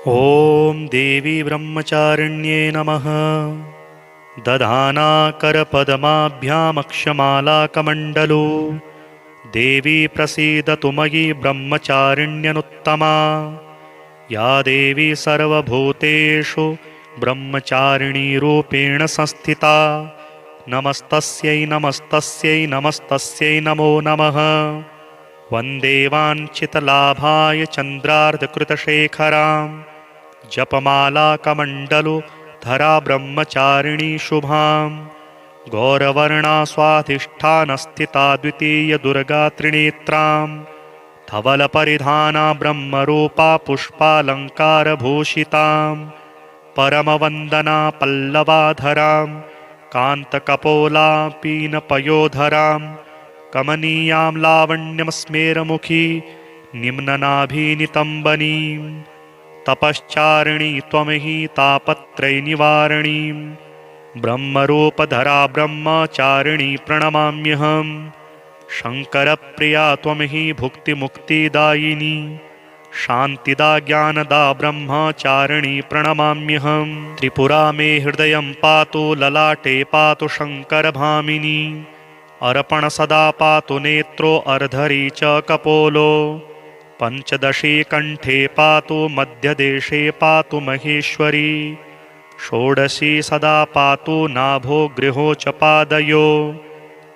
ॐ देवी ब्रह्मचारिण्ये नमः। दधाना करपद्माभ्यामक्षमालाकमण्डलो देवी प्रसीदतु मयि ब्रह्मचारिण्यनुत्तमा। या देवी सर्वभूतेषु ब्रह्मचारिणीरूपेण संस्थिता। नमस्तस्यै नमस्तस्यै नमस्तस्यै नमो नमः। वन्दे वाञ्छितलाभाय चन्द्रार्धकृतशेखरां जपमालाकमण्डलो धरा ब्रह्मचारिणी शुभां। गौरवर्णा स्वाधिष्ठानस्थिता द्वितीयदुर्गा त्रिनेत्रां। धवलपरिधाना ब्रह्मरूपा पुष्पालङ्कारभूषितां। परमवन्दना पल्लवाधरां कान्तकपोला पीनपयोधरां। कमनीयां लावण्यं स्मेरमुखी निम्ननाभिनितम्बनीं। तपश्चारिणी त्वमहि तापत्रयनिवारणीं। ब्रह्मरूपधरा ब्रह्मचारिणी प्रणमाम्यहम्। शङ्करप्रिया त्वमहि भुक्तिमुक्तिदायिनी। शान्तिदा ज्ञानदा ब्रह्मचारिणी प्रणमाम्यहम्। त्रिपुरा मे हृदयं पातु ललाटे पातु शङ्करभामिनी। अर्पण सदा पातु नेत्रो अर्धरी च कपोलो। पञ्चदशी कण्ठे पातु मध्यदेशे पातु महेश्वरी। षोडशी सदा पातु नाभो गृहो च पादयो।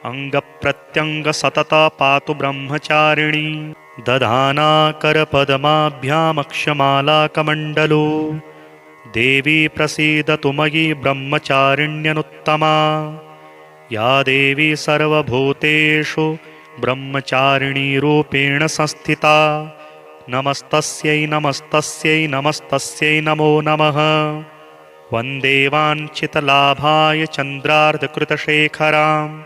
अङ्गप्रत्यङ्ग सतत पातु ब्रह्मचारिणी। दधाना करपद्माभ्यामक्षमालाकमण्डलो देवी प्रसीदतु मयि ब्रह्मचारिण्यनुत्तमा। या देवी सर्वभूतेषु ब्रह्मचारिणीरूपेण संस्थिता। नमस्तस्यै नमस्तस्यै नमस्तस्यै नमो नमः। वन्दे वाञ्छितलाभाय चन्द्रार्धकृतशेखरां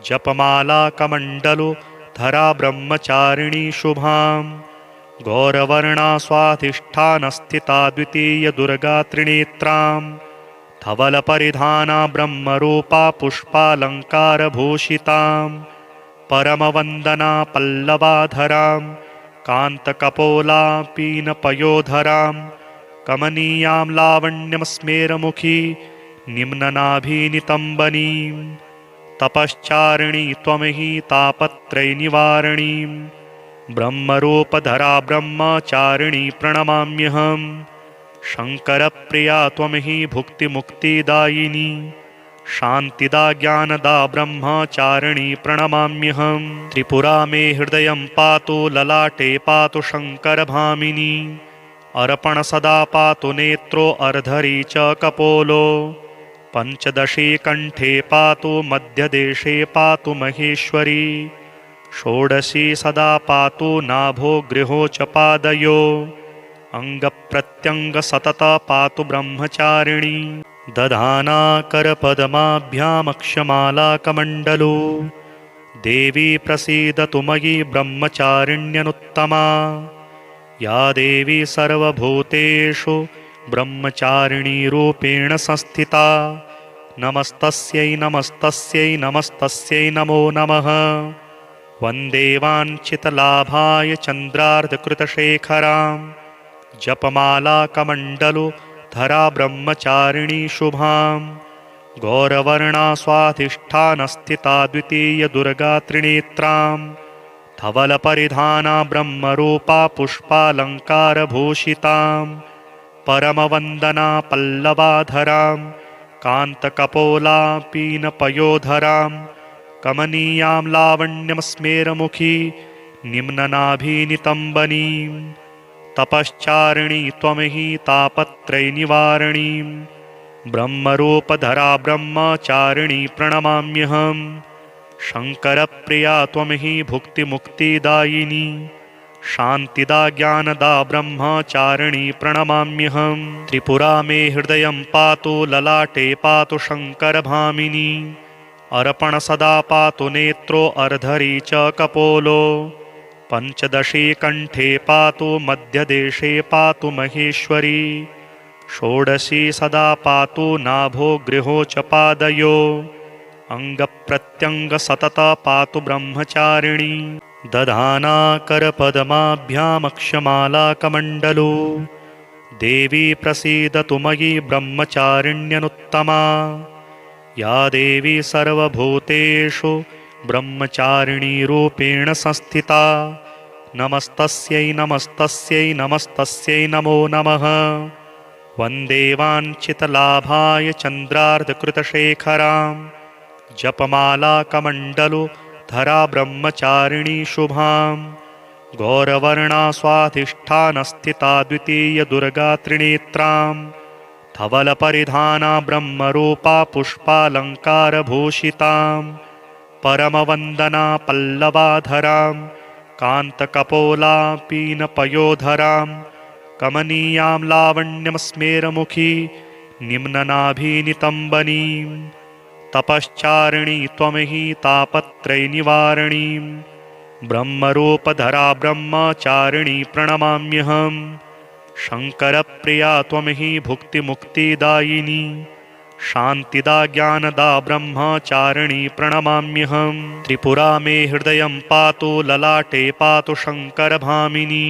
जपमालाकमण्डलो धरा ब्रह्मचारिणी शुभां। गौरवर्णा स्वाधिष्ठानस्थिता द्वितीयदुर्गा त्रिनेत्रां। धवलपरिधाना ब्रह्मरूपा पुष्पालङ्कारभूषितां। परमवन्दना पल्लवाधरां कान्तकपोला पीनपयोधरां। कमनीयां लावण्यं स्मेरमुखी निम्ननाभिनितम्बनीं। तपश्चारिणी त्वमहि तापत्रयनिवारणीं। ब्रह्मरूपधरा ब्रह्मचारिणी प्रणमाम्यहम्। शङ्करप्रिया त्वमहि भुक्तिमुक्तिदायिनी। शान्तिदा ज्ञानदा ब्रह्मचारिणी प्रणमाम्यहम्। त्रिपुरा मे हृदयं पातु ललाटे पातु शङ्करभामिनी। अर्पण सदा पातु नेत्रो अर्धरी च कपोलो। पञ्चदशी कण्ठे पातु मध्यदेशे पातु महेश्वरी। षोडशी सदा पातु नाभो गृहो च पादयो। अङ्गप्रत्यङ्ग सतत पातु ब्रह्मचारिणी। दधाना करपद्माभ्यामक्षमालाकमण्डलो देवी प्रसीदतु मयि ब्रह्मचारिण्यनुत्तमा। या देवी सर्वभूतेषु ब्रह्मचारिणीरूपेण संस्थिता। नमस्तस्यै नमस्तस्यै नमस्तस्यै नमो नमः। वन्दे वाञ्छितलाभाय चन्द्रार्धकृतशेखरां जपमालाकमण्डलो धरा ब्रह्मचारिणी शुभां। गौरवर्णा स्वाधिष्ठानस्थिता द्वितीयदुर्गा त्रिनेत्रां। धवलपरिधाना ब्रह्मरूपा पुष्पालङ्कारभूषितां। परमवन्दना पल्लवाधरां कान्तकपोला पीनपयोधरां। कमनीयां लावण्यं स्मेरमुखी निम्ननाभिनितम्बनीं। तपश्चारिणी त्वमहि तापत्रयनिवारणीं। ब्रह्मरूपधरा ब्रह्मचारिणी प्रणमाम्यहम्। शङ्करप्रिया त्वमहि भुक्तिमुक्तिदायिनी। शान्तिदा ज्ञानदा ब्रह्मचारिणी प्रणमाम्यहम्। त्रिपुरा मे हृदयं पातु ललाटे पातु शङ्करभामिनी। अर्पण सदा पातु नेत्रो अर्धरी च कपोलो। पञ्चदशी कण्ठे पातु मध्यदेशे पातु महेश्वरी। षोडशी सदा पातु नाभो गृहो च पादयो। अङ्गप्रत्यङ्ग सतत पातु ब्रह्मचारिणी। दधाना करपद्माभ्यामक्षमालाकमण्डलो देवी प्रसीदतु मयि ब्रह्मचारिण्यनुत्तमा या देवी सर्वभूतेषु ब्रह्मचारिणीरूपेण संस्थिता नमस्तस्यै नमस्तस्यै नमस्तस्यै नमो नमः। वन्दे वाञ्छितलाभाय चन्द्रार्धकृतशेखरां जपमालाकमण्डलुधरा ब्रह्मचारिणी शुभां गौरवर्णा स्वाधिष्ठानस्थिता द्वितीयदुर्गा त्रिनेत्रां धवलपरिधाना ब्रह्मरूपा पुष्पालङ्कारभूषितां परमवन्दना पल्लवाधरां कान्तकपोलापीनपयोधरां कमनीयां लावण्यं स्मेरमुखी निम्ननाभिनितम्बनीं तपश्चारिणी त्वमहि तापत्रयनिवारणीं ब्रह्मरूपधरा ब्रह्मचारिणी प्रणमाम्यहम्। शङ्करप्रिया त्वमहि भुक्तिमुक्तिदायिनी शान्तिदा ज्ञानदा ब्रह्मचारिणी प्रणमाम्यहम्। त्रिपुरा मे हृदयं पातु ललाटे पातु शङ्करभामिनी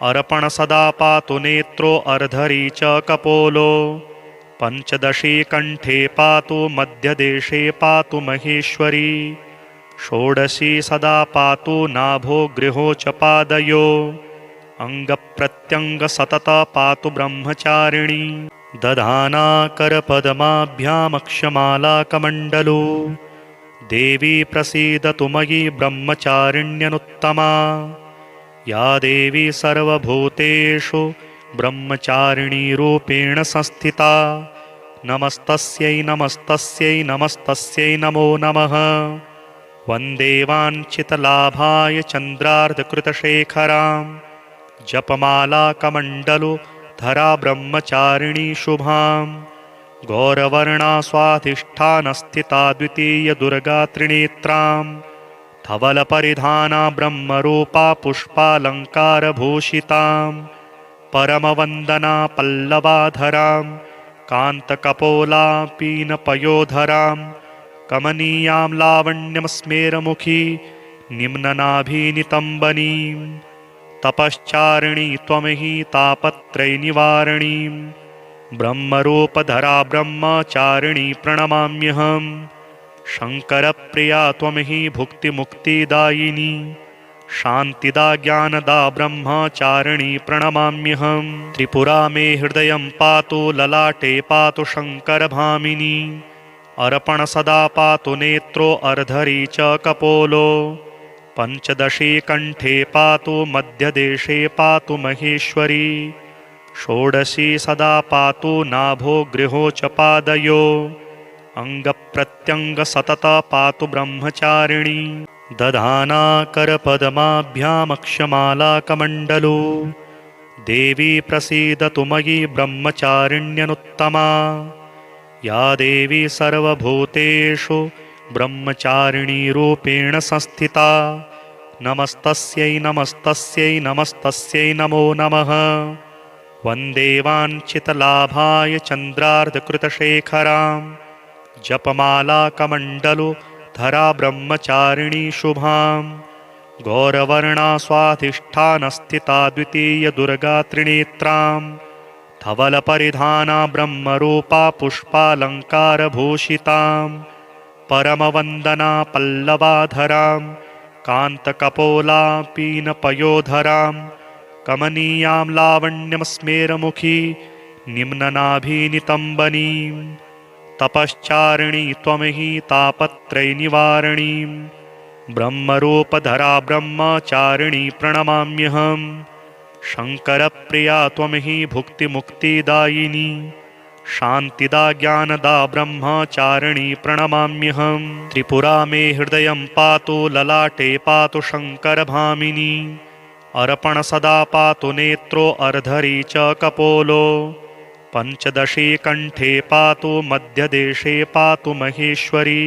अर्पण सदा पातु नेत्रो अर्धरी च कपोलो पञ्चदशी कण्ठे पातु मध्यदेशे पातु महेश्वरी षोडशी सदा पातु नाभो गृहो च पादयो अङ्गप्रत्यङ्गसतत पातु ब्रह्मचारिणी दधाना करपद्माभ्यामक्षमालाकमण्डलो देवी प्रसीदतु मयि ब्रह्मचारिण्यनुत्तमा या देवी सर्वभूतेषु ब्रह्मचारिणीरूपेण संस्थिता नमस्तस्यै नमस्तस्यै नमस्तस्यै नमो नमः। वन्दे वाञ्छितलाभाय चन्द्रार्धकृतशेखरां जपमालाकमण्डलुधरा ब्रह्मचारिणी शुभां गौरवर्णा स्वाधिष्ठानस्थिता द्वितीयदुर्गा त्रिनेत्रां धवलपरिधाना ब्रह्मरूपा पुष्पालङ्कारभूषितां परमवन्दना पल्लवाधरां कान्तकपोलापीनपयोधरां कमनीयां लावण्यं स्मेरमुखी निम्ननाभिनितम्बनीं तपश्चारिणी त्वमहि तापत्रयनिवारणीं ब्रह्मरूपधरा ब्रह्मचारिणी प्रणमाम्यहम्। शङ्करप्रिया त्वमहि भुक्तिमुक्तिदायिनी शान्तिदा ज्ञानदा ब्रह्मचारिणी प्रणमाम्यहम्। त्रिपुरा मे हृदयं पातु ललाटे पातु शङ्करभामिनी अर्पण सदा पातु नेत्रो अर्धरी च कपोलो पञ्चदशी कण्ठे पातु मध्यदेशे पातु महेश्वरी षोडशी सदा पातु नाभो गृहो च पादयो अङ्गप्रत्यङ्गसतत पातु ब्रह्मचारिणी दधाना करपद्माभ्यामक्षमालाकमण्डलो देवी प्रसीदतु मयि ब्रह्मचारिण्यनुत्तमा या देवी सर्वभूतेषु ब्रह्मचारिणीरूपेण संस्थिता नमस्तस्यै नमस्तस्यै नमस्तस्यै नमो नमः। वन्दे वाञ्छितलाभाय चन्द्रार्धकृतशेखरां जपमालाकमण्डलुधरा ब्रह्मचारिणी शुभां गौरवर्णा स्वाधिष्ठानस्थिता द्वितीयदुर्गा त्रिनेत्रां धवलपरिधाना ब्रह्मरूपा पुष्पालङ्कारभूषितां परमवन्दना पल्लवाधरां कान्तकपोलापीनपयोधरां कमनीयां लावण्यं स्मेरमुखी निम्ननाभिनितम्बनीं तपश्चारिणी त्वमहि तापत्रयनिवारणीं ब्रह्मरूपधरा ब्रह्मचारिणी प्रणमाम्यहम्। शङ्करप्रिया त्वमहि भुक्तिमुक्तिदायिनी शान्तिदा ज्ञानदा ब्रह्मचारिणी प्रणमाम्यहम्। त्रिपुरा मे हृदयं पातु ललाटे पातु शङ्करभामिनी अर्पण सदा पातु नेत्रो अर्धरी च कपोलो पञ्चदशी कण्ठे पातु मध्यदेशे पातु महेश्वरी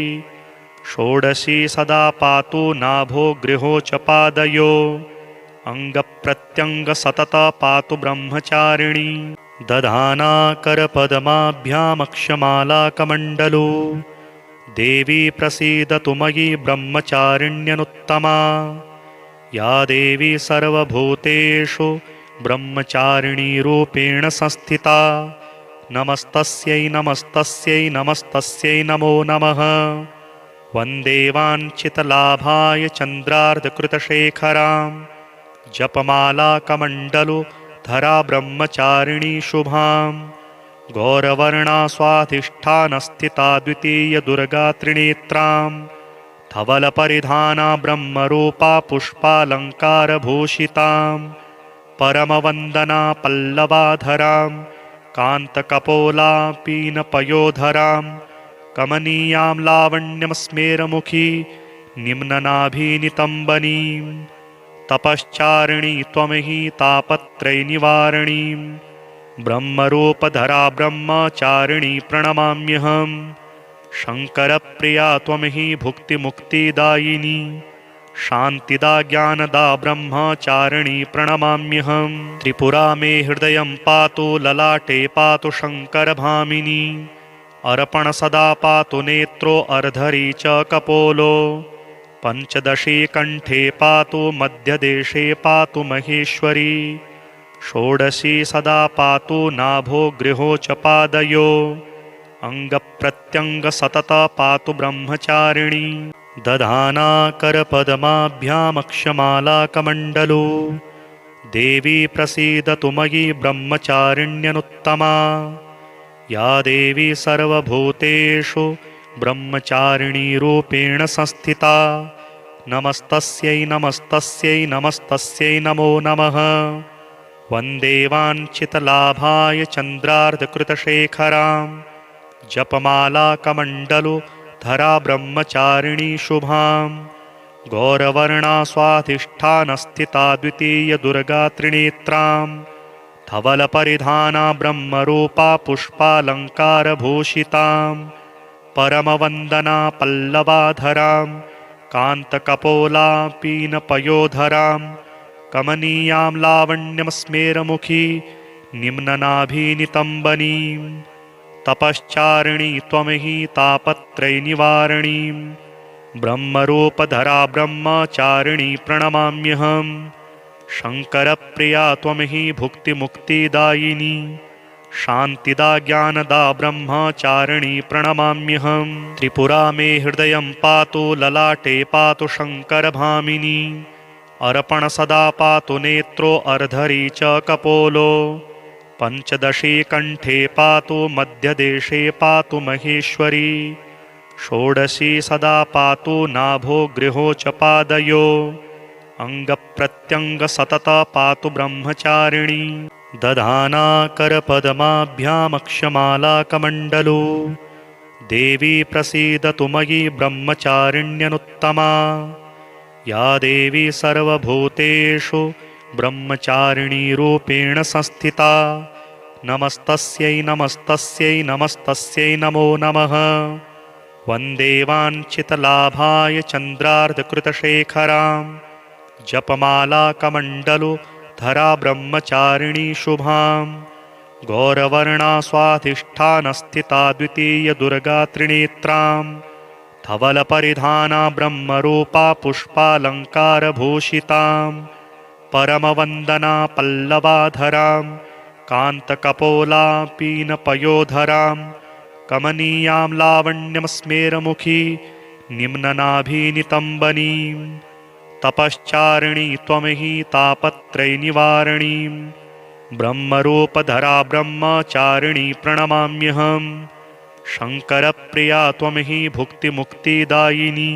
षोडशी सदा पातु नाभो गृहो च पादयो अङ्गप्रत्यङ्गसतत पातु ब्रह्मचारिणी दधाना करपद्माभ्यामक्षमालाकमण्डलो देवी प्रसीदतु मयि ब्रह्मचारिण्यनुत्तमा या देवी सर्वभूतेषु ब्रह्मचारिणीरूपेण संस्थिता नमस्तस्यै नमस्तस्यै नमस्तस्यै नमो नमः। वन्दे वाञ्छितलाभाय चन्द्रार्धकृतशेखरां जपमालाकमण्डलुधरा ब्रह्मचारिणी शुभां गौरवर्णा स्वाधिष्ठानस्थिता द्वितीयदुर्गा त्रिनेत्रां धवलपरिधाना ब्रह्मरूपा पुष्पालङ्कारभूषितां परमवन्दना पल्लवाधरां कान्तकपोला पीनपयोधरां कमनीयां लावण्यं स्मेरमुखी निम्ननाभिनितम्बनीं तपश्चारिणी त्वमहि तापत्रयनिवारणीं ब्रह्मरूपधरा ब्रह्मचारिणी प्रणमाम्यहम्। शङ्करप्रिया त्वमहि भुक्तिमुक्तिदायिनी शान्तिदा ज्ञानदा ब्रह्मचारिणी प्रणमाम्यहम्। त्रिपुरा मे हृदयं पातु ललाटे पातु शङ्करभामिनी अर्पण सदा पातु नेत्रो अर्धरी च कपोलो पञ्चदशी कण्ठे पातु मध्यदेशे पातु महेश्वरी षोडशी सदा पातु नाभो गृहो च पादयो अङ्गप्रत्यङ्गसतत पातु ब्रह्मचारिणी दधाना करपद्माभ्यामक्षमालाकमण्डलो देवी प्रसीदतु मयि ब्रह्मचारिण्यनुत्तमा या देवी सर्वभूतेषु ब्रह्मचारिणीरूपेण संस्थिता नमस्तस्यै नमस्तस्यै नमस्तस्यै नमो नमः। वन्दे वाञ्छितलाभाय चन्द्रार्धकृतशेखरां जपमालाकमण्डलुधरा ब्रह्मचारिणी शुभां गौरवर्णा स्वाधिष्ठानस्थिता द्वितीयदुर्गा त्रिनेत्रां धवलपरिधाना ब्रह्मरूपा पुष्पालङ्कारभूषितां परमवन्दना पल्लवाधरां कान्तकपोला पीनपयोधरां कमनीयां लावण्यं स्मेरमुखी निम्ननाभिनितम्बनीं तपश्चारिणी त्वमहि तापत्रयनिवारणीं ब्रह्मरूपधरा ब्रह्मचारिणी प्रणमाम्यहम्। शङ्करप्रिया त्वमहि भुक्तिमुक्तिदायिनी शान्तिदा ज्ञानदा ब्रह्मचारिणी प्रणमाम्यहम्। त्रिपुरा मे हृदयं पातु ललाटे पातु शङ्करभामिनी अर्पण सदा पातु नेत्रो अर्धरी च कपोलो पञ्चदशी कण्ठे पातु मध्यदेशे पातु महेश्वरी षोडशी सदा पातु नाभो गृहो च पादयो अङ्गप्रत्यङ्गसतत पातु ब्रह्मचारिणी दधाना करपद्माभ्यामक्षमालाकमण्डलो देवी प्रसीदतु मयि ब्रह्मचारिण्यनुत्तमा या देवी सर्वभूतेषु ब्रह्मचारिणीरूपेण संस्थिता नमस्तस्यै नमस्तस्यै नमस्तस्यै नमो नमः। वन्दे वाञ्छितलाभाय चन्द्रार्धकृतशेखरां जपमालाकमण्डलुधरा ब्रह्मचारिणी शुभां गौरवर्णा स्वाधिष्ठानस्थिता द्वितीयदुर्गा त्रिनेत्रां धवलपरिधाना ब्रह्मरूपा पुष्पालङ्कारभूषितां परमवन्दना पल्लवाधरां कान्तकपोला पीनपयोधरां कमनीयां लावण्यं स्मेरमुखी निम्ननाभिनितम्बनीं तपश्चारिणी त्वमहि तापत्रयनिवारणीं ब्रह्मरूपधरा ब्रह्मचारिणी प्रणमाम्यहम्। शङ्करप्रिया त्वमहि भुक्तिमुक्तिदायिनी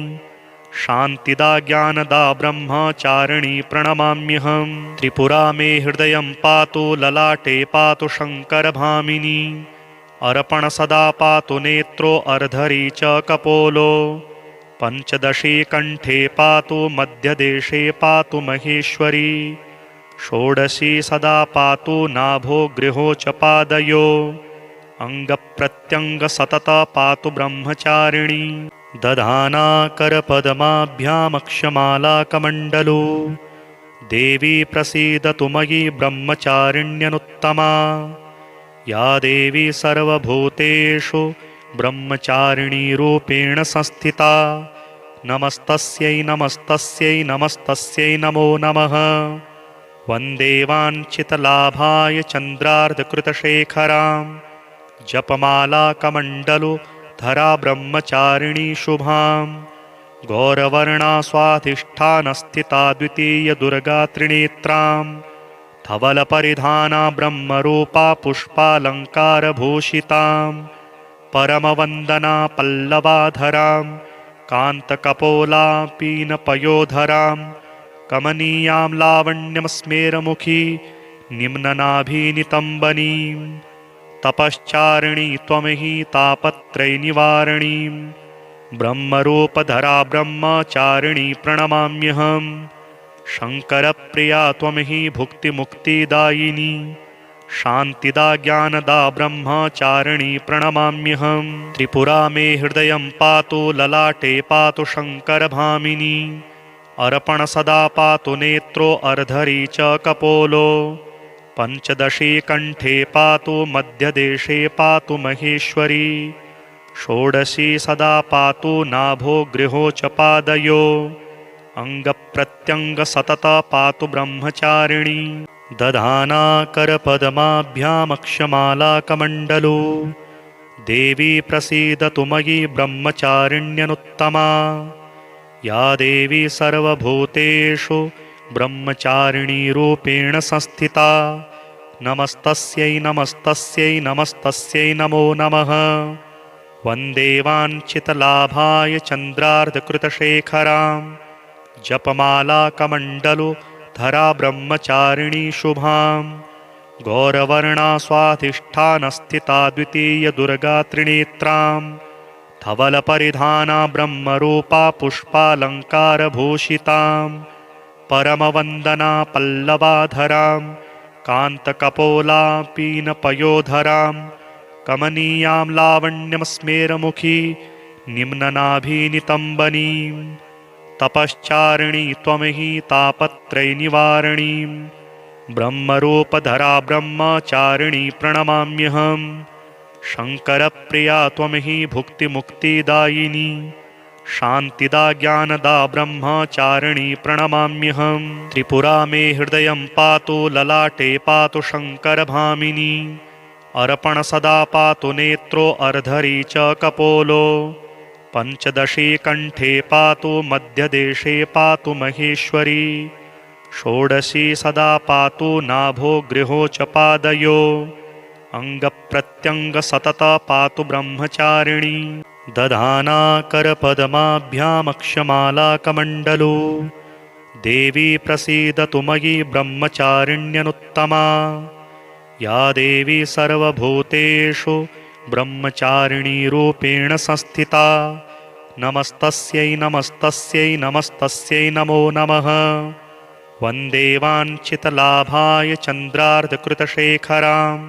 शान्तिदा ज्ञानदा ब्रह्मचारिणी प्रणमाम्यहम्। त्रिपुरा मे हृदयं पातु ललाटे पातु शङ्करभामिनी अर्पण सदा पातु नेत्रो अर्धरी च कपोलो पञ्चदशी कण्ठे पातु मध्यदेशे पातु महेश्वरी षोडशी सदा पातु नाभो गृहो च पादयो अङ्गप्रत्यङ्गसतत पातु ब्रह्मचारिणी दधाना करपद्माभ्यामक्षमालाकमण्डलो देवी प्रसीदतु मयि ब्रह्मचारिण्यनुत्तमा या देवी सर्वभूतेषु ब्रह्मचारिणीरूपेण संस्थिता नमस्तस्यै नमस्तस्यै नमस्तस्यै नमो नमः। वन्दे वाञ्छितलाभाय चन्द्रार्धकृतशेखरां जपमालाकमण्डलुधरा ब्रह्मचारिणी शुभां गौरवर्णा स्वाधिष्ठानस्थिता द्वितीयदुर्गा त्रिनेत्रां धवलपरिधाना ब्रह्मरूपा पुष्पालङ्कारभूषितां परमवन्दना पल्लवाधरां कान्तकपोलापीनपयोधरां कमनीयां लावण्यं स्मेरमुखी निम्ननाभिनितम्बनीं तपश्चारिणी त्वमहि तापत्रयनिवारणीं ब्रह्मरूपधरा ब्रह्मचारिणी प्रणमाम्यहम् शङ्करप्रिया त्वमहि भुक्तिमुक्तिदायिनी शान्तिदा ज्ञानदा ब्रह्मचारिणी प्रणमाम्यहम् त्रिपुरा मे हृदयं पातु ललाटे पातु शङ्करभामिनी अर्पण सदा पातु नेत्रो अर्धरी च कपोलो पञ्चदशी कण्ठे पातु मध्यदेशे पातु महेश्वरी षोडशी सदा पातु नाभो गृहो च पादयो अङ्गप्रत्यङ्गसतत पातु ब्रह्मचारिणी दधाना करपद्माभ्यामक्षमालाकमण्डलो देवी प्रसीदतु मयि ब्रह्मचारिण्यनुत्तमा या देवी सर्वभूतेषु ब्रह्मचारिणीरूपेण संस्थिता नमस्तस्यै नमस्तस्यै नमस्तस्यै नमो नमः वन्दे वाञ्छितलाभाय चन्द्रार्धकृतशेखरां जपमालाकमण्डलुधरा ब्रह्मचारिणी शुभां गौरवर्णा स्वाधिष्ठानस्थिता द्वितीयदुर्गा त्रिनेत्रां धवलपरिधाना ब्रह्मरूपा पुष्पालङ्कारभूषितां परमवन्दना पल्लवाधरां कान्तकपोलापीनपयोधरां कमनीयां लावण्यं स्मेरमुखी निम्ननाभिनितम्बनीं तपश्चारिणी त्वमहि तापत्रयनिवारणीं ब्रह्मरूपधरा ब्रह्मचारिणी प्रणमाम्यहम् शङ्करप्रिया त्वमहि भुक्तिमुक्तिदायिनी शान्तिदा ज्ञानदा ब्रह्मचारिणी प्रणमाम्यहम् त्रिपुरा मे हृदयं पातु ललाटे पातु शङ्करभामिनी अर्पण सदा पातु नेत्रो अर्धरी च कपोलो पञ्चदशी कण्ठे पातु मध्यदेशे पातु महेश्वरी षोडशी सदा पातु नाभो गृहो च पादयो अङ्गप्रत्यङ्गसतत पातु ब्रह्मचारिणी दधाना करपद्माभ्यामक्षमालाकमण्डलो देवी प्रसीदतु मयि ब्रह्मचारिण्यनुत्तमा या देवी सर्वभूतेषु ब्रह्मचारिणीरूपेण संस्थिता नमस्तस्यै नमस्तस्यै नमस्तस्यै नमो नमः वन्दे वाञ्छितलाभाय चन्द्रार्धकृतशेखरां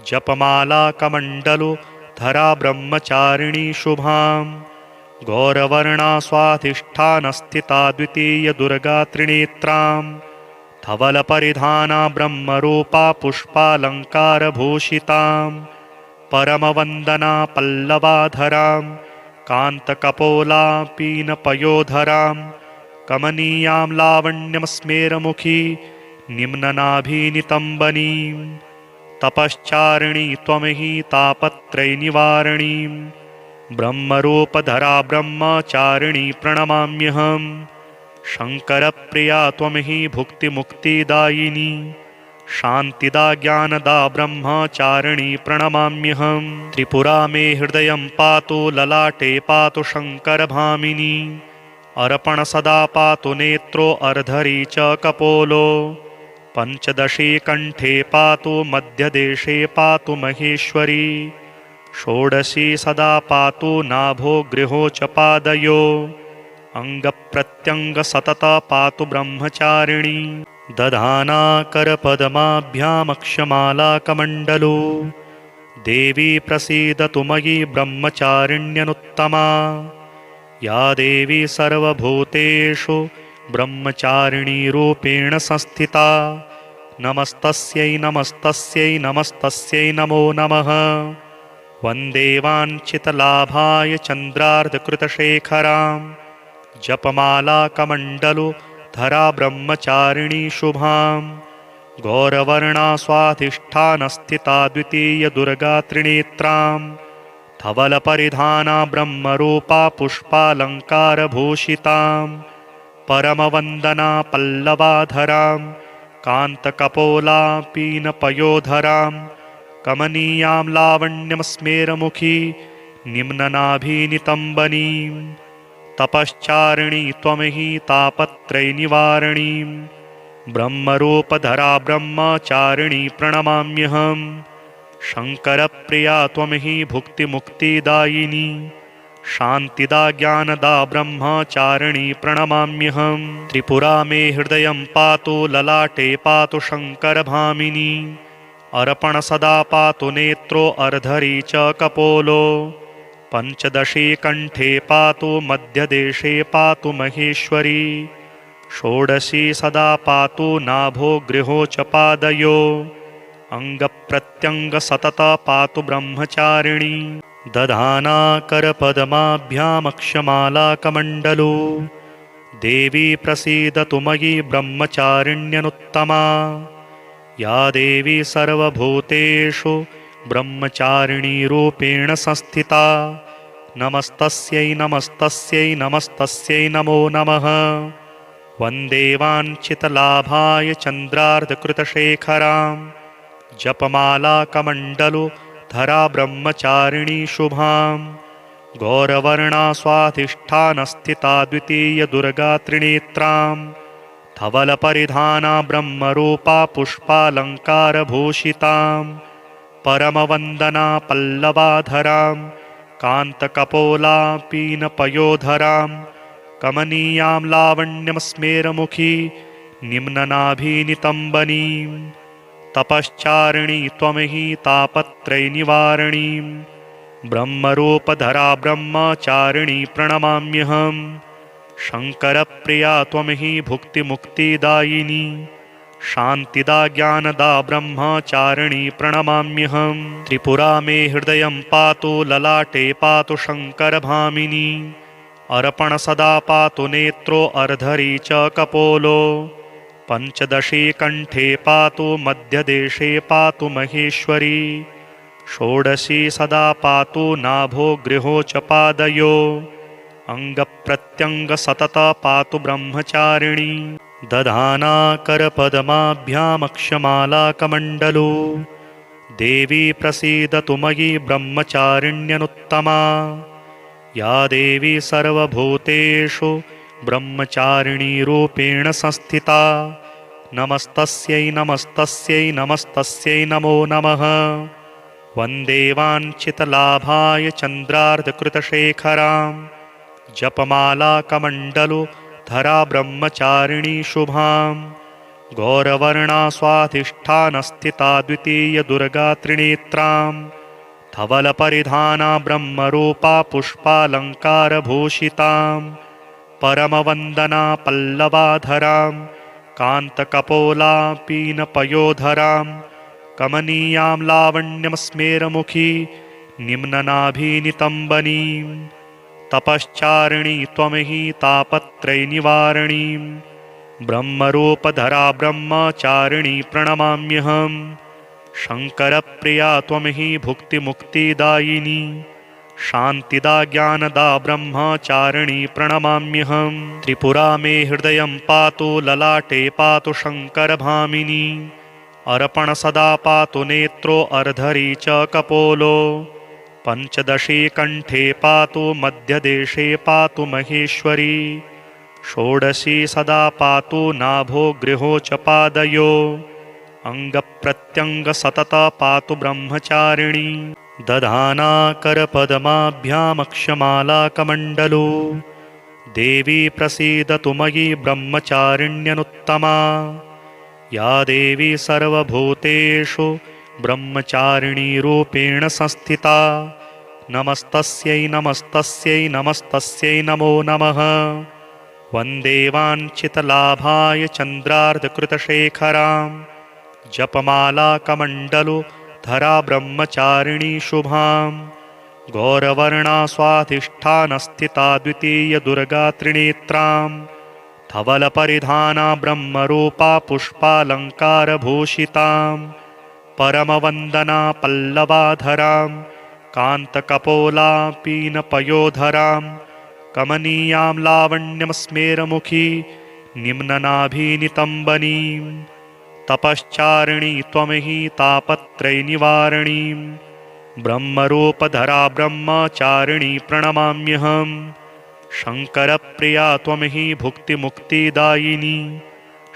जपमालाकमण्डलुधरा ब्रह्मचारिणी शुभां गौरवर्णा स्वाधिष्ठानस्थिता द्वितीयदुर्गा त्रिनेत्रां धवलपरिधाना ब्रह्मरूपा पुष्पालङ्कारभूषितां परमवन्दना पल्लवाधरां कान्तकपोलापीनपयोधरां कमनीयां लावण्यं स्मेरमुखी निम्ननाभिनितम्बनीं तपश्चारिणी त्वमहि तापत्रयनिवारणीं ब्रह्मरूपधरा ब्रह्मचारिणी प्रणमाम्यहम् शङ्करप्रिया त्वमहि भुक्तिमुक्तिदायिनी शान्तिदा ज्ञानदा ब्रह्मचारिणी प्रणमाम्यहम् त्रिपुरा मे हृदयं पातु ललाटे पातु शङ्करभामिनी अर्पण सदा पातु नेत्रो अर्धरी च कपोलो पञ्चदशी कण्ठे पातु मध्यदेशे पातु महेश्वरी षोडशी सदा पातु नाभो गृहो च पादयो अङ्गप्रत्यङ्गसतत पातु ब्रह्मचारिणी दधाना करपद्माभ्यामक्षमालाकमण्डलो देवी प्रसीदतु मयि ब्रह्मचारिण्यनुत्तमा या देवी सर्वभूतेषु ब्रह्मचारिणीरूपेण संस्थिता नमस्तस्यै नमस्तस्यै नमस्तस्यै नमो नमः वन्दे वाञ्छितलाभाय चन्द्रार्धकृतशेखरां जपमालाकमण्डलुधरा धरा ब्रह्मचारिणी शुभां गौरवर्णा स्वाधिष्ठानस्थिता द्वितीय दुर्गा त्रिनेत्रां धवलपरिधाना ब्रह्मरूपा पुष्पालङ्कारभूषितां परमवन्दना पल्लवाधरां कान्तकपोला पीनपयोधरां कमनीयां लावण्यं स्मेरमुखी निम्ननाभिनितम्बनीं तपश्चारिणी त्वमहि तापत्रयनिवारणीं ब्रह्मरूपधरा ब्रह्मचारिणी प्रणमाम्यहम् शङ्करप्रिया त्वमहि भुक्तिमुक्तिदायिनी शान्तिदा ज्ञानदा ब्रह्मचारिणी प्रणमाम्यहम् त्रिपुरा मे हृदयं पातु ललाटे पातु शङ्करभामिनी अर्पण सदा पातु नेत्रो अर्धरी च कपोलो पञ्चदशी कण्ठे पातु मध्यदेशे पातु महेश्वरी षोडशी सदा पातु नाभो गृहो च पादयो अङ्गप्रत्यङ्गसतत पातु ब्रह्मचारिणी दधाना करपद्माभ्यामक्षमालाकमण्डलो देवी प्रसीदतु मयि ब्रह्मचारिण्यनुत्तमा या देवी सर्वभूतेषु ब्रह्मचारिणीरूपेण संस्थिता नमस्तस्यै नमस्तस्यै नमस्तस्यै नमो नमः वन्दे वाञ्छितलाभाय चन्द्रार्धकृतशेखरां जपमालाकमण्डलो धरा ब्रह्मचारिणी शुभां गौरवर्णा स्वाधिष्ठानस्थिता द्वितीय दुर्गा त्रिनेत्रां धवलपरिधाना ब्रह्मरूपा पुष्पालङ्कारभूषितां परमवन्दना पल्लवाधरां कान्तकपोला पीनपयोधरां कमनीयां लावण्यं स्मेरमुखी निम्ननाभिनितम्बनीं तपश्चारिणी त्वमहि तापत्रयनिवारणीं ब्रह्मरूपधरा ब्रह्मचारिणी प्रणमाम्यहम् शङ्करप्रिया त्वमहि भुक्तिमुक्तिदायिनी शान्तिदा ज्ञानदा ब्रह्मचारिणी प्रणमाम्यहम् त्रिपुरा मे हृदयं पातु ललाटे पातु शङ्करभामिनी अर्पण सदा पातु नेत्रो अर्धरी च कपोलो पञ्चदशी कण्ठे पातु मध्यदेशे पातु महेश्वरी षोडशी सदा पातु नाभो गृहो च पादयो अङ्गप्रत्यङ्गसतत पातु ब्रह्मचारिणी दधाना करपद्माभ्यामक्षमालाकमण्डलो देवी प्रसीदतु मयि ब्रह्मचारिण्यनुत्तमा या देवी सर्वभूतेषु ब्रह्मचारिणीरूपेण संस्थिता नमस्तस्यै नमस्तस्यै नमस्तस्यै नमो नमः वन्दे वाञ्छितलाभाय चन्द्रार्धकृतशेखरां जपमालाकमण्डलो धरा ब्रह्मचारिणी शुभां गौरवर्णा स्वाधिष्ठानस्थिता द्वितीय दुर्गा त्रिनेत्रां धवलपरिधाना ब्रह्मरूपा पुष्पालङ्कारभूषितां परमवन्दना पल्लवाधरां कान्तकपोला पीनपयोधरां कमनीयां लावण्यं स्मेरमुखी निम्ननाभिनितम्बनीं तपश्चारिणी त्वमहि तापत्रयनिवारणीं ब्रह्मरूपधरा ब्रह्मचारिणी प्रणमाम्यहम् शङ्करप्रिया त्वमहि भुक्तिमुक्तिदायिनी शान्तिदा ज्ञानदा ब्रह्मचारिणी प्रणमाम्यहम् त्रिपुरा मे हृदयं पातु ललाटे पातु शङ्करभामिनी अर्पण सदा पातु नेत्रो अर्धरी च कपोलो पञ्चदशी कण्ठे पातु मध्यदेशे पातु महेश्वरी षोडशी सदा पातु नाभो गृहो च पादयो अङ्गप्रत्यङ्गसतत पातु ब्रह्मचारिणी दधाना करपद्माभ्यामक्षमालाकमण्डलो देवी प्रसीदतु मयि ब्रह्मचारिण्यनुत्तमा या देवी सर्वभूतेषु ब्रह्मचारिणीरूपेण संस्थिता नमस्तस्यै नमस्तस्यै नमस्तस्यै नमो नमः वन्दे वाञ्छितलाभाय चन्द्रार्धकृतशेखरां जपमालाकमण्डलो धरा ब्रह्मचारिणी शुभां गौरवर्णा स्वाधिष्ठानस्थिता द्वितीय दुर्गा त्रिनेत्रां धवलपरिधाना ब्रह्मरूपा पुष्पालङ्कारभूषितां परमवन्दना पल्लवाधरां कान्तकपोलापीनपयोधरां कमनीयां लावण्यं स्मेरमुखी निम्ननाभिनितम्बनीं तपश्चारिणी त्वमहि तापत्रयनिवारणीं ब्रह्मरूपधरा ब्रह्मचारिणी प्रणमाम्यहम् शङ्करप्रिया त्वमहि भुक्तिमुक्तिदायिनी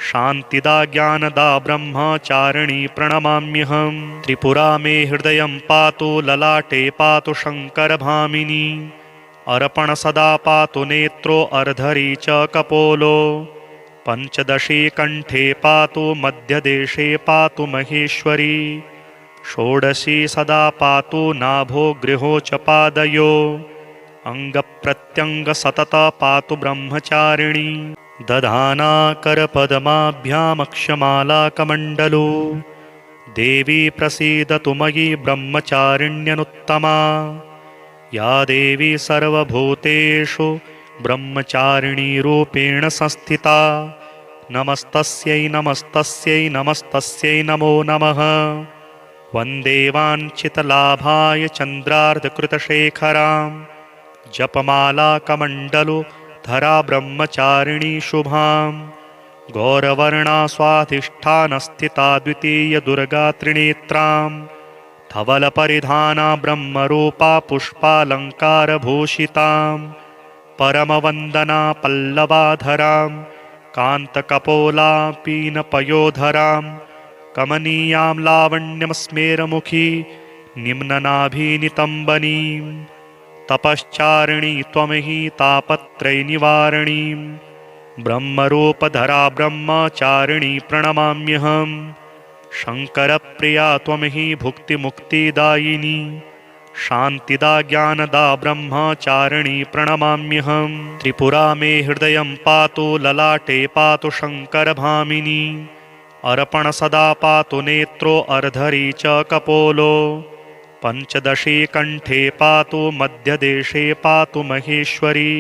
शान्तिदा ज्ञानदा ब्रह्मचारिणी प्रणमाम्यहम् त्रिपुरा मे हृदयं पातु ललाटे पातु शङ्करभामिनी अर्पण सदा पातु नेत्रो अर्धरी च कपोलो पञ्चदशी कण्ठे पातु मध्यदेशे पातु महेश्वरी षोडशी सदा पातु नाभो गृहो च पादयो अङ्गप्रत्यङ्गसतत पातु ब्रह्मचारिणी दधाना करपद्माभ्यामक्षमालाकमण्डलो देवी प्रसीदतु मयि ब्रह्मचारिण्यनुत्तमा या देवी सर्वभूतेषु ब्रह्मचारिणीरूपेण संस्थिता नमस्तस्यै नमस्तस्यै नमस्तस्यै नमो नमः वन्दे वाञ्छितलाभाय चन्द्रार्धकृतशेखरां जपमालाकमण्डलो धरा ब्रह्मचारिणी शुभां गौरवर्णा स्वाधिष्ठानस्थिता द्वितीयदुर्गा त्रिनेत्रां धवलपरिधाना ब्रह्मरूपा पुष्पालङ्कारभूषितां परमवन्दना पल्लवाधरां कान्तकपोलापीनपयोधरां कमनीयां लावण्यं स्मेरमुखी निम्ननाभिनितम्बनीं तपश्चारिणी त्वमहि तापत्रयनिवारणीं ब्रह्मरूपधरा ब्रह्मचारिणी प्रणमाम्यहम् शङ्करप्रिया त्वमहि भुक्तिमुक्तिदायिनी शान्तिदा ज्ञानदा ब्रह्मचारिणी प्रणमाम्यहम् त्रिपुरा मे हृदयं पातु ललाटे पातु शङ्करभामिनी अर्पण सदा पातु नेत्रो अर्धरी च कपोलो पञ्चदशी कण्ठे पातु मध्यदेशे पातु महेश्वरी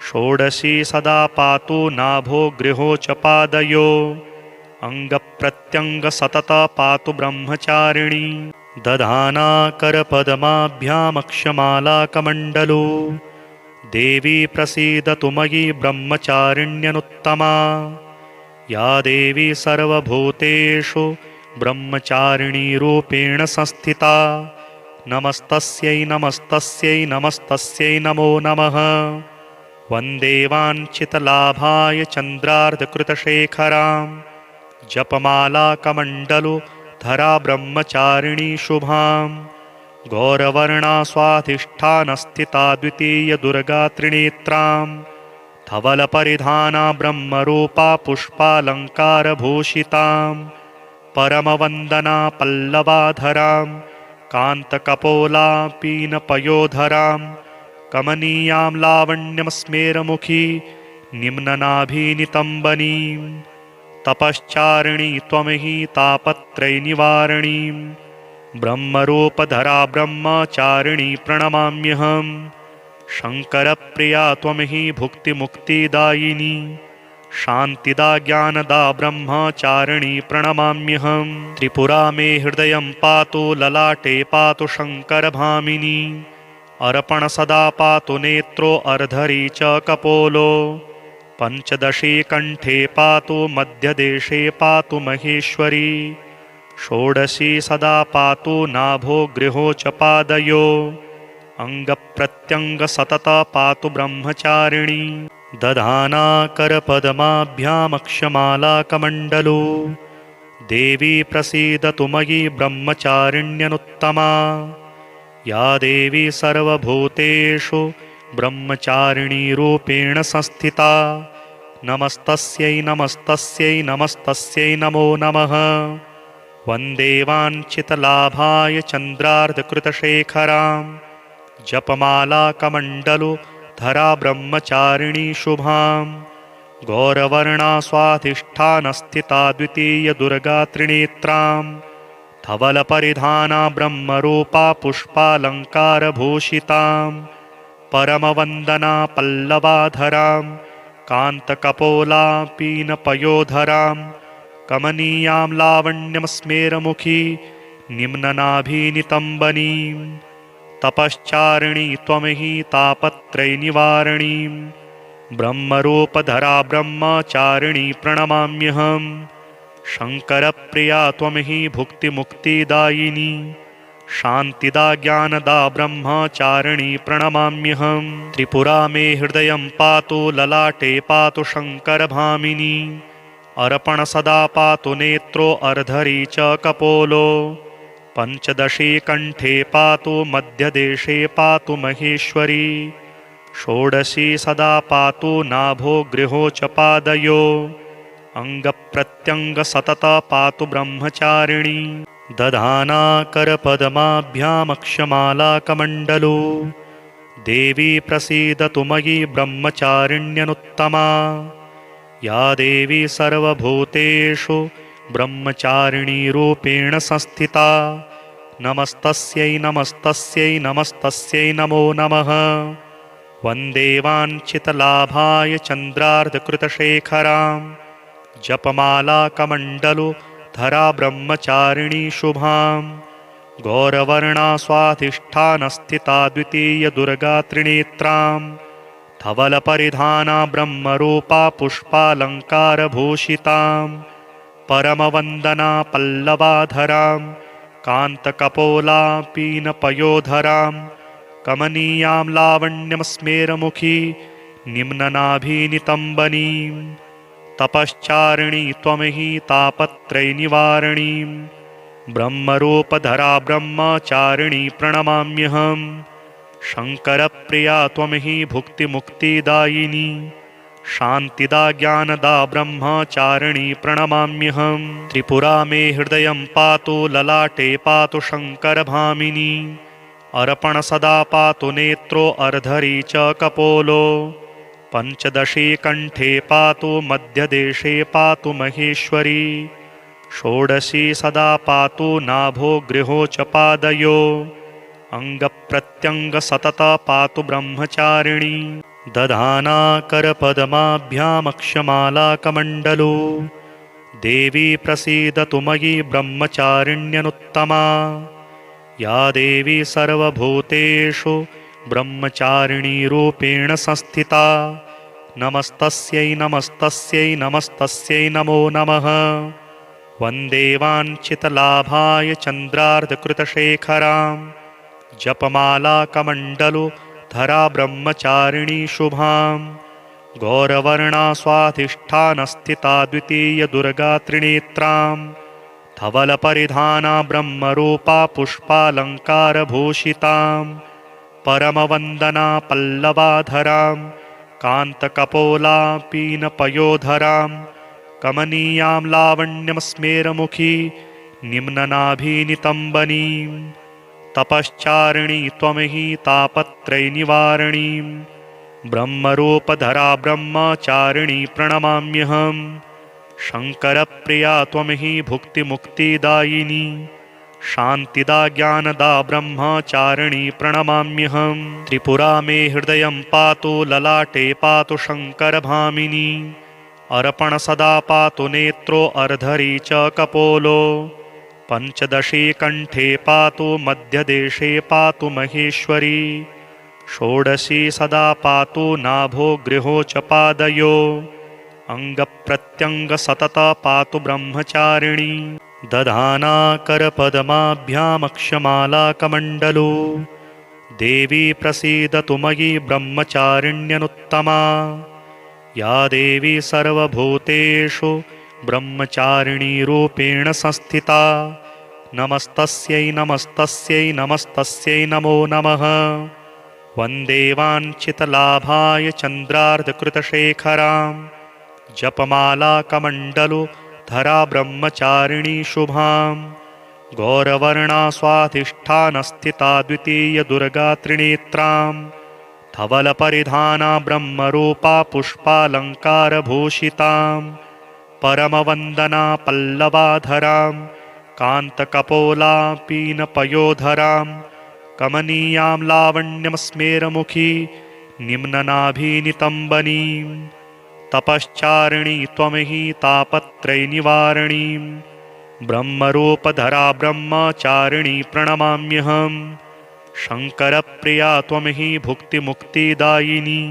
षोडशी सदा पातु नाभो गृहो च पादयो अङ्गप्रत्यङ्गसतत पातु ब्रह्मचारिणी दधाना करपद्माभ्यामक्षमालाकमण्डलो देवी प्रसीदतु मयि ब्रह्मचारिण्यनुत्तमा या देवी सर्वभूतेषु ब्रह्मचारिणीरूपेण संस्थिता नमस्तस्यै नमस्तस्यै नमस्तस्यै नमो नमः वन्दे वाञ्छितलाभाय चन्द्रार्धकृतशेखरां जपमालाकमण्डलो धरा ब्रह्मचारिणी शुभां गौरवर्णा स्वाधिष्ठानस्थिता द्वितीयदुर्गा त्रिनेत्रां धवलपरिधाना ब्रह्मरूपा पुष्पालङ्कारभूषितां परमवन्दना पल्लवाधरां कान्तकपोलापीनपयोधरां कमनीयां लावण्यं स्मेरमुखी निम्ननाभिनितम्बनीं तपश्चारिणी त्वमहि तापत्रयनिवारणीं ब्रह्मरूपधरा ब्रह्मचारिणी प्रणमाम्यहम् शङ्करप्रिया त्वमहि भुक्तिमुक्तिदायिनी शान्तिदा ज्ञानदा ब्रह्मचारिणी प्रणमाम्यहम् त्रिपुरा मे हृदयं पातु ललाटे पातु शङ्करभामिनी अर्पण सदा पातु नेत्रो अर्धरी च कपोलो पञ्चदशी कण्ठे पातु मध्यदेशे पातु महेश्वरी षोडशी सदा पातु नाभो गृहो च पादयो अङ्गप्रत्यङ्गसतत पातु ब्रह्मचारिणी दधाना करपद्माभ्यामक्षमालाकमण्डलो देवी प्रसीदतु मयि ब्रह्मचारिण्यनुत्तमा या देवी सर्वभूतेषु ब्रह्मचारिणीरूपेण संस्थिता नमस्तस्यै नमस्तस्यै नमस्तस्यै नमो नमः वन्दे वाञ्छितलाभाय चन्द्रार्धकृतशेखरां जपमालाकमण्डलो धरा ब्रह्मचारिणी शुभां गौरवर्णा स्वाधिष्ठानस्थिता द्वितीयदुर्गा त्रिनेत्रां धवलपरिधाना ब्रह्मरूपा पुष्पालङ्कारभूषितां परमवन्दना पल्लवाधरां कान्तकपोलापीनपयोधरां कमनीयां लावण्यं स्मेरमुखी निम्ननाभिनितम्बनीं तपश्चारिणी त्वमहि तापत्रयनिवारणीं ब्रह्मरूपधरा ब्रह्मचारिणी प्रणमाम्यहम् शङ्करप्रिया त्वमहि भुक्तिमुक्तिदायिनी शान्तिदा ज्ञानदा ब्रह्मचारिणी प्रणमाम्यहम् त्रिपुरा मे हृदयं पातु ललाटे पातु शङ्करभामिनी अर्पण सदा पातु नेत्रो अर्धरी च कपोलो पञ्चदशी कण्ठे पातु मध्यदेशे पातु महेश्वरी षोडशी सदा पातु नाभो गृहो च पादयो अङ्गप्रत्यङ्गसतत पातु ब्रह्मचारिणी दधाना करपद्माभ्यामक्षमालाकमण्डलो देवी प्रसीदतु मयि ब्रह्मचारिण्यनुत्तमा या देवी सर्वभूतेषु ब्रह्मचारिणीरूपेण संस्थिता नमस्तस्यै नमस्तस्यै नमस्तस्यै नमो नमः वन्दे वाञ्छितलाभाय चन्द्रार्धकृतशेखरां जपमालाकमण्डलो धरा ब्रह्मचारिणी शुभां गौरवर्णा स्वाधिष्ठानस्थिता द्वितीयदुर्गा त्रिनेत्रां धवलपरिधाना ब्रह्मरूपा पुष्पालङ्कारभूषितां परमवन्दना पल्लवाधरां कान्तकपोलापीनपयोधरां कमनीयां लावण्यं स्मेरमुखी निम्ननाभिनितम्बनीं तपश्चारिणी त्वमहि तापत्रयनिवारणीं ब्रह्मरूपधरा ब्रह्मचारिणी प्रणमाम्यहम् शङ्करप्रिया त्वमहि भुक्तिमुक्तिदायिनी शान्तिदा ज्ञानदा ब्रह्मचारिणी प्रणमाम्यहम् त्रिपुरा मे हृदयं पातु ललाटे पातु शङ्करभामिनी अर्पण सदा पातु नेत्रो अर्धरी च कपोलो पञ्चदशी कण्ठे पातु मध्यदेशे पातु महेश्वरी षोडशी सदा पातु नाभो गृहो च पादयो अङ्गप्रत्यङ्गसतत पातु ब्रह्मचारिणी दधाना करपद्माभ्यामक्षमालाकमण्डलो देवी प्रसीदतु मयि ब्रह्मचारिण्यनुत्तमा या देवी सर्वभूतेषु ब्रह्मचारिणीरूपेण संस्थिता नमस्तस्यै नमस्तस्यै नमस्तस्यै नमो नमः वन्दे वाञ्छितलाभाय चन्द्रार्धकृतशेखरां जपमालाकमण्डलो धरा ब्रह्मचारिणी शुभां गौरवर्णा स्वाधिष्ठानस्थिता द्वितीयदुर्गा त्रिनेत्रां धवलपरिधाना ब्रह्मरूपा पुष्पालङ्कारभूषितां परमवन्दना पल्लवाधरां कान्तकपोलापीनपयोधरां कमनीयां लावण्यं स्मेरमुखी निम्ननाभिनितम्बनीं तपश्चारिणी त्वमहि तापत्रयनिवारणीं ब्रह्मरूपधरा ब्रह्मचारिणी प्रणमाम्यहम् शङ्करप्रिया त्वमहि भुक्तिमुक्तिदायिनी शान्तिदा ज्ञानदा ब्रह्मचारिणी प्रणमाम्यहम् त्रिपुरा मे हृदयं पातु ललाटे पातु शङ्करभामिनी अर्पण सदा पातु नेत्रो अर्धरी च कपोलो पञ्चदशी कण्ठे पातु मध्यदेशे पातु महेश्वरी षोडशी सदा पातु नाभो गृहो च पादयो अङ्गप्रत्यङ्गसतत पातु ब्रह्मचारिणी दधाना करपद्माभ्यामक्षमालाकमण्डलो देवी प्रसीदतु मयि ब्रह्मचारिण्यनुत्तमा या देवी सर्वभूतेषु ब्रह्मचारिणीरूपेण संस्थिता नमस्तस्यै नमस्तस्यै नमस्तस्यै नमो नमः वन्दे वाञ्छितलाभाय चन्द्रार्धकृतशेखरां जपमालाकमण्डलो धरा ब्रह्मचारिणी शुभां गौरवर्णा स्वाधिष्ठानस्थिता द्वितीयदुर्गा त्रिनेत्रां धवलपरिधाना ब्रह्मरूपा पुष्पालङ्कारभूषितां परमवन्दना पल्लवाधरां कान्तकपोलापीनपयोधरां कमनीयां लावण्यं स्मेरमुखी निम्ननाभिनितम्बनीं तपश्चारिणी त्वमहि तापत्रयनिवारिणी ब्रह्मरूपधरा ब्रह्मचारिणी प्रणमाम्यहम् शङ्करप्रिया त्वमहि भुक्तिमुक्तिदायिनी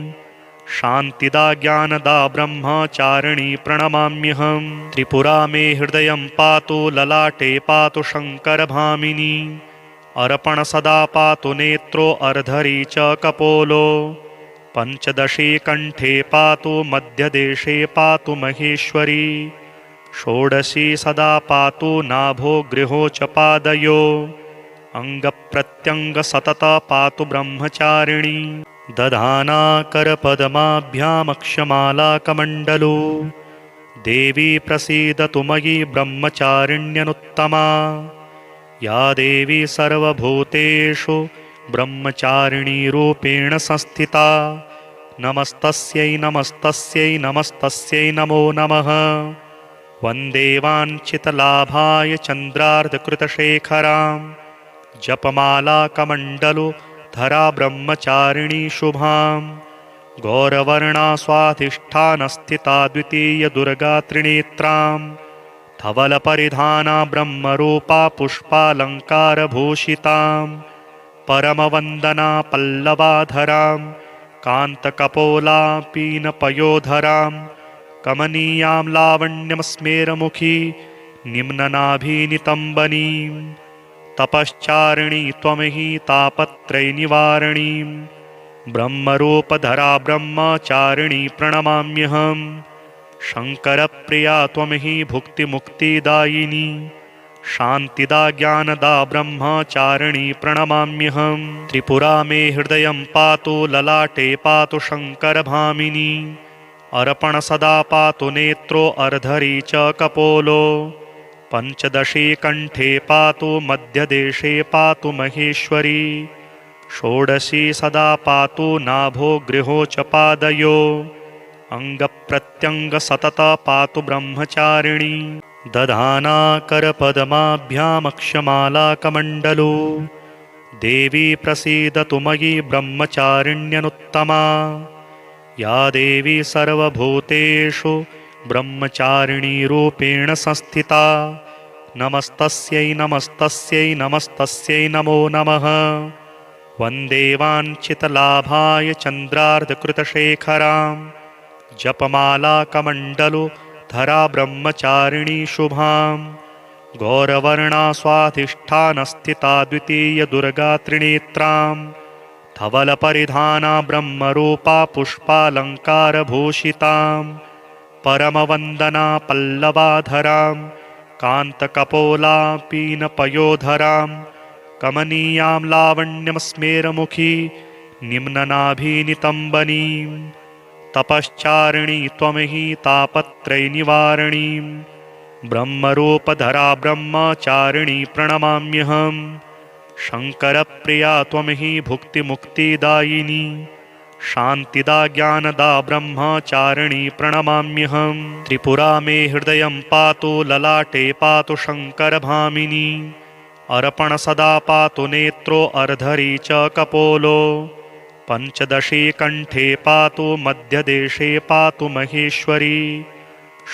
शान्तिदा ज्ञानदा ब्रह्मचारिणी प्रणमाम्यहम् त्रिपुरा मे हृदयं पातु ललाटे पातु शङ्करभामिनी अर्पण सदा पातु नेत्रो अर्धरी च कपोलो पञ्चदशी कण्ठे पातु मध्यदेशे पातु महेश्वरी षोडशी सदा पातु नाभो गृहो च पादयो अङ्गप्रत्यङ्गसतत पातु ब्रह्मचारिणी दधाना करपद्माभ्यामक्षमालाकमण्डलो देवी प्रसीदतु मयि ब्रह्मचारिण्यनुत्तमा या देवी सर्वभूतेषु ब्रह्मचारिणीरूपेण संस्थिता नमस्तस्यै नमस्तस्यै नमस्तस्यै नमो नमः वन्दे वाञ्छितलाभाय चन्द्रार्धकृतशेखरां जपमालाकमण्डलो धरा ब्रह्मचारिणी शुभां गौरवर्णा स्वाधिष्ठानस्थिता द्वितीयदुर्गा त्रिनेत्रां धवलपरिधाना ब्रह्मरूपा पुष्पालङ्कारभूषितां परमवन्दना पल्लवाधरां कान्तकपोला पीनपयोधरां कमनीयां लावण्यमस्मेरमुखी निम्ननाभिनितम्बनीं तपश्चारिणी त्वमहि तापत्रयनिवारिणी ब्रह्मरूपधरा ब्रह्मचारिणी प्रणमाम्यहम् शङ्करप्रिया त्वमहि भुक्तिमुक्तिदायिनी शान्तिदा ज्ञानदा ब्रह्मचारिणी प्रणमाम्यहम् त्रिपुरा मे हृदयं पातु ललाटे पातु शङ्करभामिनी अर्पण सदा पातु नेत्रो अर्धरी च कपोलो पञ्चदशी कण्ठे पातु मध्यदेशे पातु महेश्वरी षोडशी सदा पातु नाभो गृहो च पादयो अङ्गप्रत्यङ्गसतत पातु ब्रह्मचारिणी दधाना करपद्माभ्यामक्षमालाकमण्डलो देवी प्रसीदतु मयि ब्रह्मचारिण्यनुत्तमा या देवी सर्वभूतेषु ब्रह्मचारिणीरूपेण संस्थिता नमस्तस्यै नमस्तस्यै नमस्तस्यै नमो नमः वन्दे वाञ्छितलाभाय चन्द्रार्धकृतशेखरां जपमालाकमण्डलो धरा ब्रह्मचारिणी शुभां गौरवर्णा स्वाधिष्ठानस्थिता द्वितीयदुर्गा त्रिनेत्रां धवलपरिधाना ब्रह्मरूपा पुष्पालङ्कारभूषितां परमवन्दना पल्लवाधरां कान्तकपोला पीनपयोधरां कमनीयां लावण्यमस्मेरमुखी निम्ननाभिनितम्बनीं तपश्चारिणी त्वमहि तापत्रयनिवारिणी ब्रह्मरूपधरा ब्रह्मचारिणी प्रणमाम्यहम् शङ्करप्रिया त्वमहि भुक्तिमुक्तिदायिनी शान्तिदा ज्ञानदा ब्रह्मचारिणी प्रणमाम्यहम् त्रिपुरा मे हृदयं पातु ललाटे पातु शङ्करभामिनी अर्पण सदा पातु नेत्रो अर्धरी च कपोलो पञ्चदशी कण्ठे पातु मध्यदेशे पातु महेश्वरी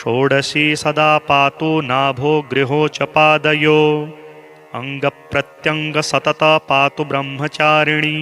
षोडशी सदा पातु नाभो गृहो च पादयो अङ्गप्रत्यङ्गसतत पातु ब्रह्मचारिणी।